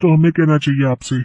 तो हमें कहना चाहिए आपसे।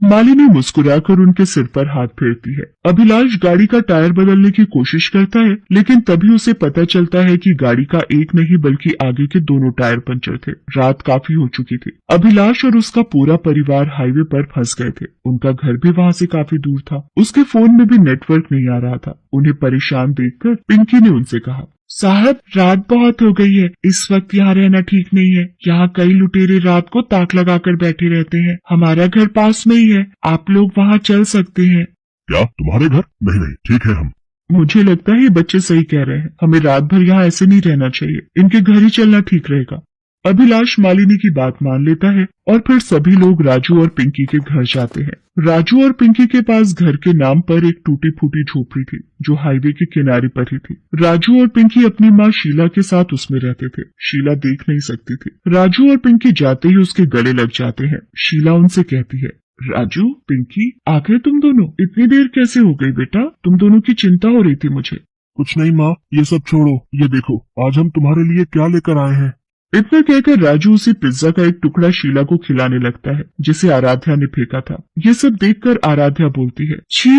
मालिनी मुस्कुराकर उनके सिर पर हाथ फेरती है। अभिलाष गाड़ी का टायर बदलने की कोशिश करता है, लेकिन तभी उसे पता चलता है कि गाड़ी का एक नहीं बल्कि आगे के दोनों टायर पंचर थे। रात काफी हो चुकी थी। अभिलाष और उसका पूरा परिवार हाईवे पर फंस गए थे। उनका घर भी वहां से काफी दूर था। उसके फोन में भी नेटवर्क नहीं आ रहा था। उन्हें परेशान देखकर पिंकी ने उनसे कहा, साहब रात बहुत हो गई है, इस वक्त यहाँ रहना ठीक नहीं है। यहाँ कई लुटेरे रात को ताक लगाकर बैठे रहते हैं। हमारा घर पास में ही है, आप लोग वहाँ चल सकते हैं। क्या तुम्हारे घर? नहीं नहीं, ठीक है हम। मुझे लगता है ये बच्चे सही कह रहे हैं। हमें रात भर यहाँ ऐसे नहीं रहना चाहिए। इनके घर ही चलना ठीक रहेगा। अभिलाष मालिनी की बात मान लेता है और फिर सभी लोग राजू और पिंकी के घर जाते हैं। राजू और पिंकी के पास घर के नाम पर एक टूटी फूटी झोपड़ी थी जो हाईवे के किनारे पर ही थी। राजू और पिंकी अपनी माँ शीला के साथ उसमें रहते थे। शीला देख नहीं सकती थी। राजू और पिंकी जाते ही उसके गले लग जाते हैं। शीला उनसे कहती है, राजू, पिंकी, आ गए तुम दोनों? इतनी देर कैसे हो गई बेटा? तुम दोनों की चिंता हो रही थी मुझे। कुछ नहीं माँ, ये सब छोड़ो। ये देखो आज हम तुम्हारे लिए क्या लेकर आए हैं। इतना कहकर राजू उसे पिज्जा का एक टुकड़ा शीला को खिलाने लगता है जिसे आराध्या ने फेंका था। ये सब देखकर आराध्या बोलती है, छी,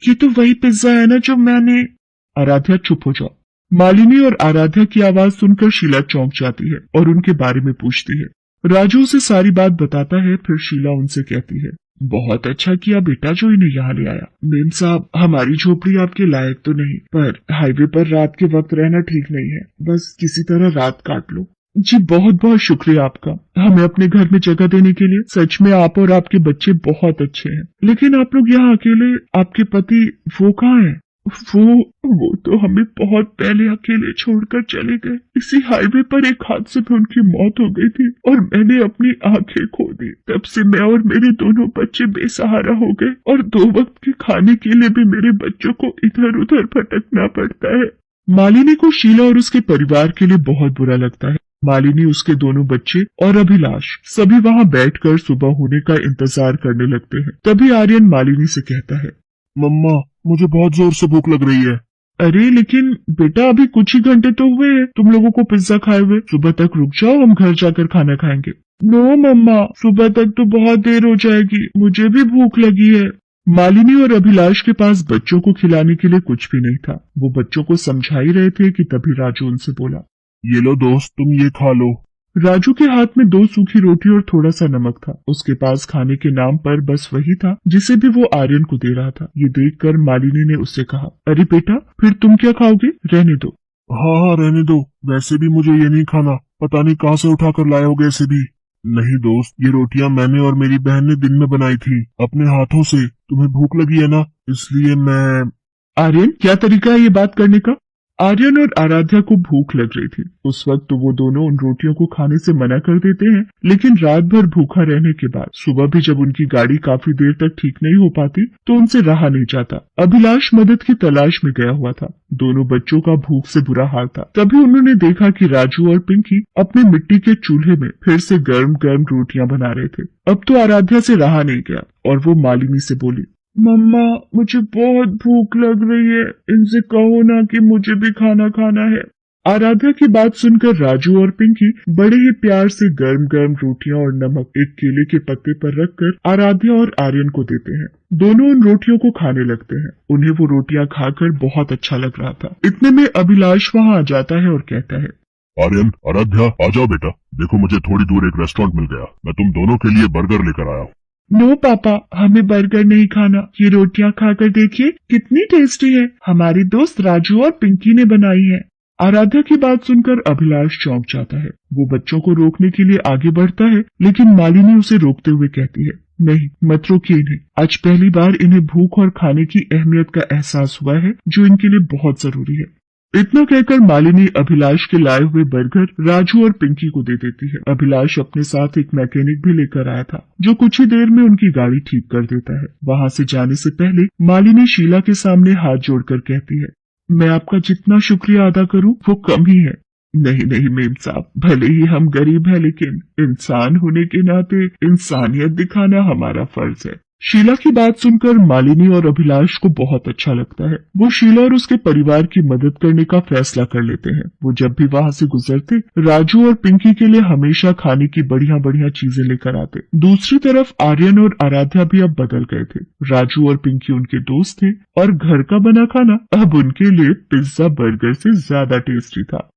ये तो वही पिज्जा है ना जो मैंने। आराध्या चुप हो जाओ। मालिनी और आराध्या की आवाज सुनकर शीला चौंक जाती है और उनके बारे में पूछती है। राजू उसे सारी बात बताता है। फिर शीला उनसे कहती है, बहुत अच्छा किया बेटा जो इन्हें यहाँ ले आया। मेम साहब, हमारी झोपड़ी आपके लायक तो नहीं, पर हाईवे पर रात के वक्त रहना ठीक नहीं है। बस किसी तरह रात काट लो। जी बहुत बहुत शुक्रिया आपका, हमें अपने घर में जगह देने के लिए। सच में आप और आपके बच्चे बहुत अच्छे हैं। लेकिन आप लोग यहाँ अकेले, आपके पति वो कहाँ हैं? वो तो हमें बहुत पहले अकेले छोड़कर चले गए। इसी हाईवे पर एक हादसे में उनकी मौत हो गई थी और मैंने अपनी आंखें खो दी। तब से मैं और मेरे दोनों बच्चे बेसहारा हो गए और 2 वक्त के खाने के लिए भी मेरे बच्चों को इधर उधर भटकना पड़ता है। मालिनी को शीला और उसके परिवार के लिए बहुत बुरा लगता है। मालिनी, उसके दोनों बच्चे और अभिलाष सभी वहाँ बैठकर सुबह होने का इंतजार करने लगते हैं। तभी आर्यन मालिनी से कहता है, मम्मा, मुझे बहुत जोर से भूख लग रही है। अरे लेकिन बेटा, अभी कुछ ही घंटे तो हुए हैं तुम लोगों को पिज्जा खाए हुए। सुबह तक रुक जाओ, हम घर जाकर खाना खाएंगे। नो मम्मा, सुबह तक तो बहुत देर हो जाएगी, मुझे भी भूख लगी है। मालिनी और अभिलाष के पास बच्चों को खिलाने के लिए कुछ भी नहीं था। वो बच्चों को समझा ही रहे थे कि तभी राजू उनसे बोला, ये लो दोस्त, तुम ये खा लो। राजू के हाथ में 2 सूखी रोटी और थोड़ा सा नमक था। उसके पास खाने के नाम पर बस वही था जिसे भी वो आर्यन को दे रहा था। ये देखकर मालिनी ने उससे कहा, अरे बेटा, फिर तुम क्या खाओगे? रहने दो। हाँ, रहने दो। वैसे भी मुझे ये नहीं खाना। पता नहीं कहाँ से उठा कर लाए होगे इसे भी। नहीं दोस्त, ये रोटियां मैंने और मेरी बहन ने दिन में बनाई थी अपने हाथों से। तुम्हें भूख लगी है ना, इसलिए मैं। आर्यन, क्या तरीका है ये बात करने का? आर्यन और आराध्या को भूख लग रही थी। उस वक्त तो वो दोनों उन रोटियों को खाने से मना कर देते हैं, लेकिन रात भर भूखा रहने के बाद सुबह भी जब उनकी गाड़ी काफी देर तक ठीक नहीं हो पाती तो उनसे रहा नहीं जाता। अभिलाष मदद की तलाश में गया हुआ था। दोनों बच्चों का भूख से बुरा हाल था। तभी उन्होंने देखा कि राजू और पिंकी अपने मिट्टी के चूल्हे में फिर से गर्म गर्म रोटियां बना रहे थे। अब तो आराध्या से रहा नहीं गया और वो मालिनी से बोली, मम्मा, मुझे बहुत भूख लग रही है, इनसे कहो ना कि मुझे भी खाना खाना है। आराध्या की बात सुनकर राजू और पिंकी बड़े ही प्यार से गर्म गर्म रोटियां और नमक एक केले के पत्ते पर रखकर आराध्या और आर्यन को देते हैं। दोनों उन रोटियों को खाने लगते हैं। उन्हें वो रोटियां खाकर बहुत अच्छा लग रहा था। इतने में अभिलाष वहाँ आ जाता है और कहता है, आर्यन, आराध्या, आ जाओ बेटा। देखो मुझे थोड़ी दूर एक रेस्टोरेंट मिल गया। मैं तुम दोनों के लिए बर्गर लेकर आया हूँ। नो पापा, हमें बर्गर नहीं खाना। ये रोटियां खाकर देखिए कितनी टेस्टी है। हमारी दोस्त राजू और पिंकी ने बनाई है। आराध्या की बात सुनकर अभिलाष चौंक जाता है। वो बच्चों को रोकने के लिए आगे बढ़ता है, लेकिन मालिनी उसे रोकते हुए कहती है, नहीं, मत रोकिए इन्हें। आज पहली बार इन्हें भूख और खाने की अहमियत का एहसास हुआ है, जो इनके लिए बहुत जरूरी है। इतना कहकर मालिनी अभिलाष के लाए हुए बर्गर राजू और पिंकी को दे देती है। अभिलाष अपने साथ एक मैकेनिक भी लेकर आया था, जो कुछ ही देर में उनकी गाड़ी ठीक कर देता है। वहां से जाने से पहले मालिनी शीला के सामने हाथ जोड़कर कहती है, मैं आपका जितना शुक्रिया अदा करूं वो कम ही है। नहीं नहीं मेम साहब, भले ही हम गरीब हैं, लेकिन इंसान होने के नाते इंसानियत दिखाना हमारा फर्ज है। शीला की बात सुनकर मालिनी और अभिलाष को बहुत अच्छा लगता है। वो शीला और उसके परिवार की मदद करने का फैसला कर लेते हैं। वो जब भी वहाँ से गुजरते राजू और पिंकी के लिए हमेशा खाने की बढ़िया बढ़िया चीजें लेकर आते। दूसरी तरफ आर्यन और आराध्या भी अब बदल गए थे। राजू और पिंकी उनके दोस्त थे और घर का बना खाना अब उनके लिए पिज्जा बर्गर से ज्यादा टेस्टी था।